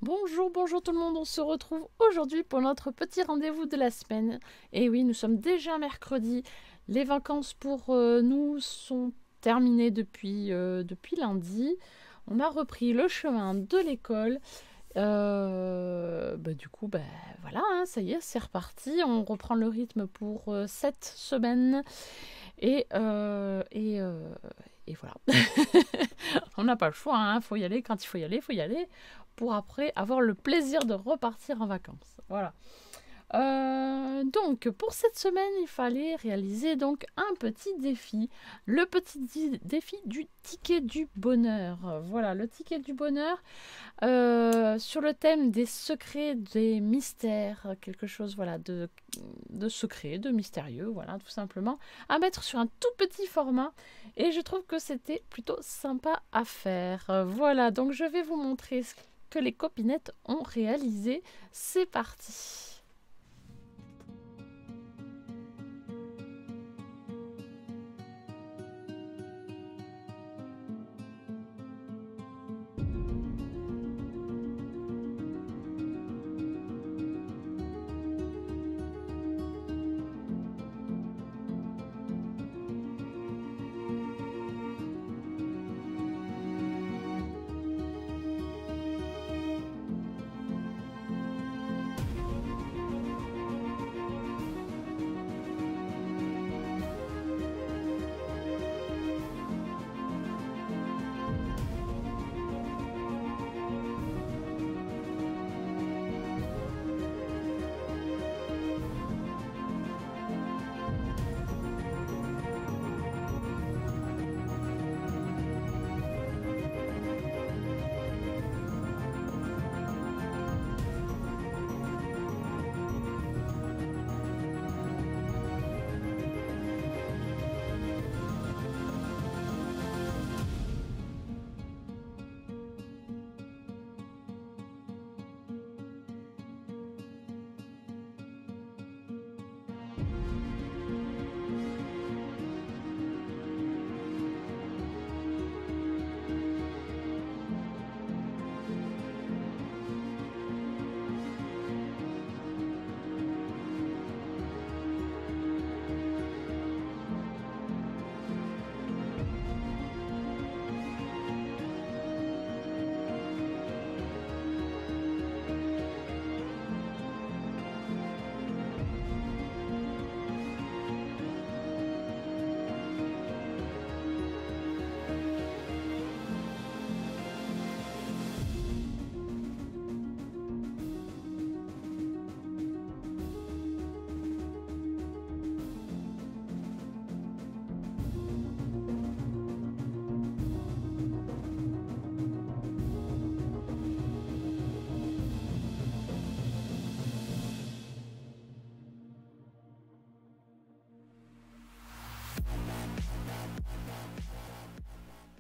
Bonjour, bonjour tout le monde, on se retrouve aujourd'hui pour notre petit rendez-vous de la semaine. Et oui, nous sommes déjà mercredi. Les vacances pour nous sont terminées depuis lundi. On a repris le chemin de l'école. Du coup, voilà, hein, ça y est, c'est reparti. On reprend le rythme pour cette semaine. Et voilà. On n'a pas le choix, hein. Faut y aller quand il faut y aller, pour après avoir le plaisir de repartir en vacances. Voilà. Donc, pour cette semaine, il fallait réaliser donc un petit défi. Le petit défi du ticket du bonheur. Voilà, le ticket du bonheur sur le thème des secrets, des mystères, quelque chose voilà, de secret, de mystérieux, voilà, tout simplement, à mettre sur un tout petit format. Et je trouve que c'était plutôt sympa à faire. Voilà, donc je vais vous montrer ce que les copinettes ont réalisé. C'est parti.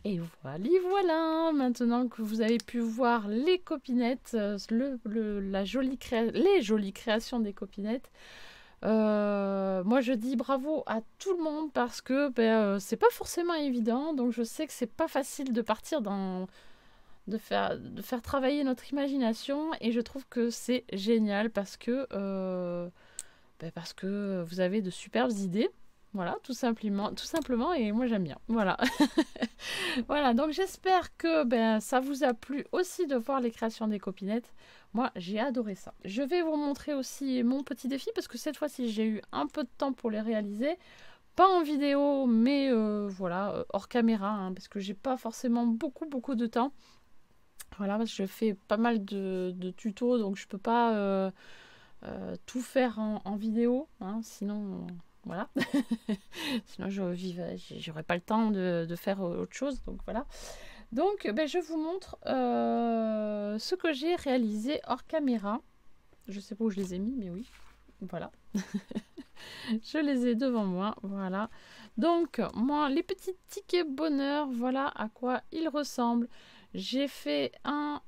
Et voilà, maintenant que vous avez pu voir les copinettes, les jolies créations des copinettes, moi je dis bravo à tout le monde parce que c'est pas forcément évident, donc je sais que c'est pas facile de partir de faire travailler notre imagination, et je trouve que c'est génial parce que vous avez de superbes idées. Voilà, tout simplement, et moi j'aime bien. Voilà. Voilà, donc j'espère que ça vous a plu aussi de voir les créations des copinettes. Moi, j'ai adoré ça. Je vais vous montrer aussi mon petit défi parce que cette fois-ci, j'ai eu un peu de temps pour les réaliser. Pas en vidéo, mais voilà, hors caméra, hein, parce que j'ai pas forcément beaucoup de temps. Voilà, parce que je fais pas mal de tutos, donc je peux pas tout faire en vidéo, hein, sinon... Voilà, sinon j'aurais pas le temps de faire autre chose, donc voilà. Donc je vous montre ce que j'ai réalisé hors caméra. Je sais pas où je les ai mis, mais oui, voilà. Je les ai devant moi, voilà. Donc moi, les petits tickets bonheur, voilà à quoi ils ressemblent. J'ai fait un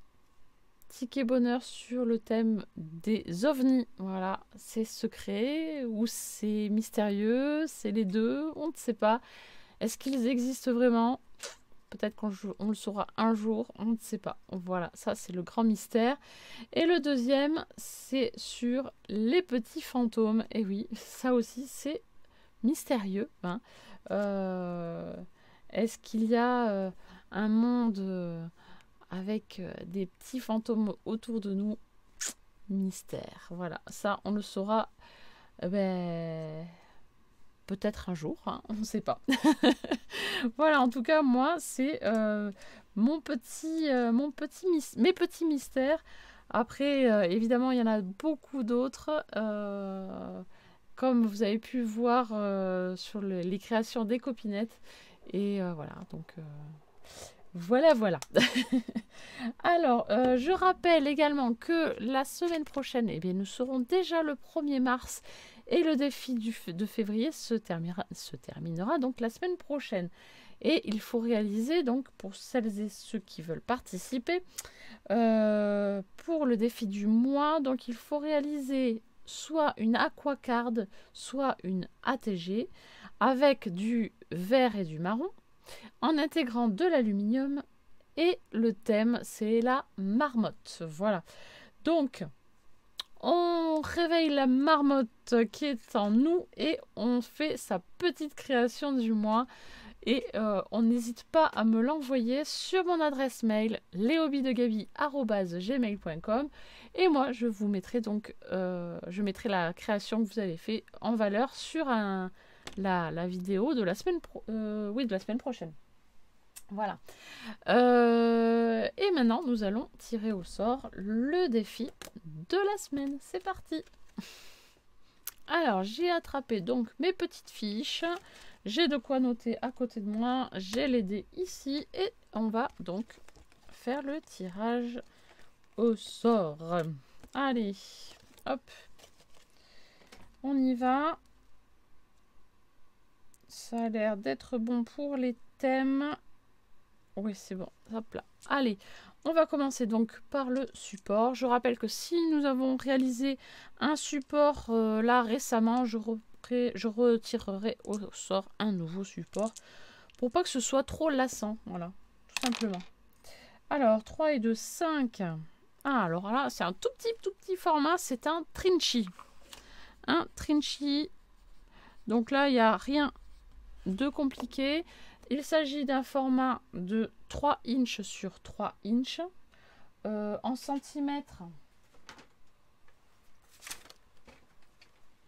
ticket bonheur sur le thème des ovnis. Voilà, c'est secret ou c'est mystérieux, c'est les deux, on ne sait pas. Est-ce qu'ils existent vraiment? Peut-être qu'on le saura un jour, on ne sait pas. Voilà, ça c'est le grand mystère. Et le deuxième, c'est sur les petits fantômes. Et oui, ça aussi c'est mystérieux. Hein. Est-ce qu'il y a un monde avec des petits fantômes autour de nous? Mystère. Voilà, ça on le saura peut-être un jour, hein, on ne sait pas. Voilà, en tout cas, moi, c'est mes petits mystères. Après, évidemment, il y en a beaucoup d'autres. Comme vous avez pu voir sur les créations des copinettes. Et voilà, donc voilà. Alors, je rappelle également que la semaine prochaine, eh bien, nous serons déjà le 1er mars et le défi de février se terminera donc la semaine prochaine. Et il faut réaliser, donc, pour celles et ceux qui veulent participer, pour le défi du mois, donc il faut réaliser soit une aquacard, soit une ATG, avec du vert et du marron, en intégrant de l'aluminium, et le thème, c'est la marmotte. Voilà. Donc, on réveille la marmotte qui est en nous et on fait sa petite création du mois. Et on n'hésite pas à me l'envoyer sur mon adresse mail lehobbysdegaby@gmail.com. Et moi, je vous mettrai donc, je mettrai la création que vous avez fait en valeur sur la vidéo de la semaine prochaine. Voilà. Et maintenant, nous allons tirer au sort le défi de la semaine. C'est parti. Alors, j'ai attrapé donc mes petites fiches. J'ai de quoi noter à côté de moi. J'ai les dés ici. Et on va donc faire le tirage au sort. Allez, hop. On y va. Ça a l'air d'être bon pour les thèmes. Oui, c'est bon. Hop là. Allez, on va commencer donc par le support. Je rappelle que si nous avons réalisé un support là récemment, je retirerai au sort un nouveau support pour pas que ce soit trop lassant. Voilà, tout simplement. Alors, 3 et 2, 5. Ah, alors là, c'est un tout petit format. C'est un Trinchi. Un Trinchi. Donc là, il n'y a rien de compliqué. Il s'agit d'un format de 3 inches sur 3 inches. En centimètres,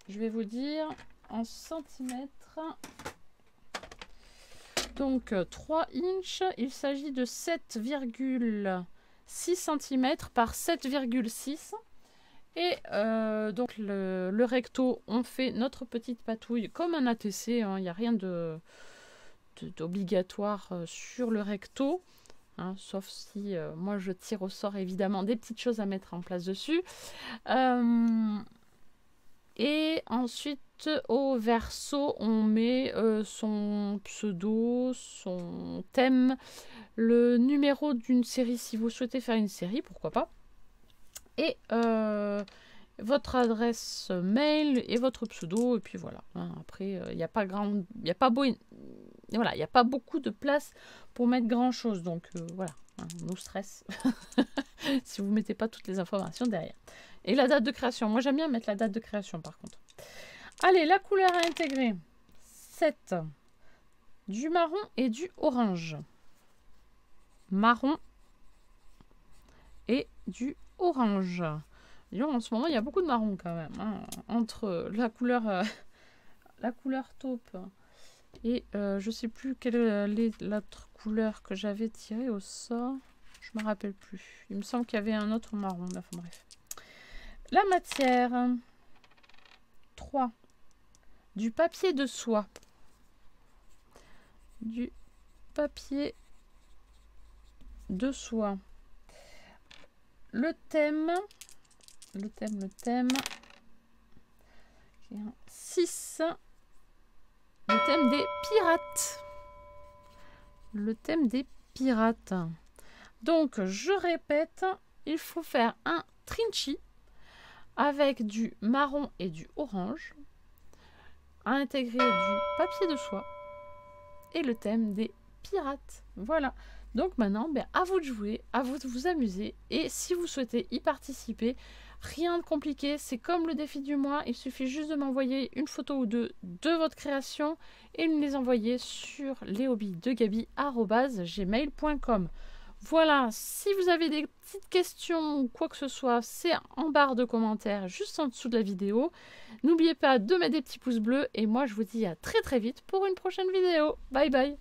je vais vous dire en centimètres. Donc 3 inches, il s'agit de 7,6 cm par 7,6. Et donc le recto, on fait notre petite patouille comme un ATC. Hein, il n'y a rien d'obligatoire sur le recto. Hein, sauf si moi je tire au sort évidemment des petites choses à mettre en place dessus. Et ensuite au verso on met son pseudo, son thème, le numéro d'une série si vous souhaitez faire une série, pourquoi pas. Et votre adresse mail et votre pseudo, et puis voilà. Hein, après, il n'y a pas beaucoup de place pour mettre grand chose, donc voilà, hein, no stress. Si vous ne mettez pas toutes les informations derrière. Et la date de création, moi j'aime bien mettre la date de création par contre. Allez, la couleur à intégrer, 7, du marron et du orange. Marron et du orange. En ce moment, il y a beaucoup de marron quand même. Hein, entre la couleur taupe et je sais plus quelle est l'autre couleur que j'avais tirée au sort. Je me rappelle plus. Il me semble qu'il y avait un autre marron. Enfin bref. La matière. 3. Du papier de soie. Du papier de soie. Le thème. 6. Le thème des pirates. Le thème des pirates. Donc, je répète, il faut faire un Trinchi avec du marron et du orange, à intégrer du papier de soie et le thème des pirate. Voilà. Donc maintenant, ben, à vous de jouer, à vous de vous amuser. Et si vous souhaitez y participer, rien de compliqué, c'est comme le défi du mois. Il suffit juste de m'envoyer une photo ou deux de votre création et me les envoyer sur leshobbiesdegaby@gmail.com. Voilà, si vous avez des petites questions ou quoi que ce soit, c'est en barre de commentaires juste en dessous de la vidéo. N'oubliez pas de mettre des petits pouces bleus et moi je vous dis à très très vite pour une prochaine vidéo. Bye bye.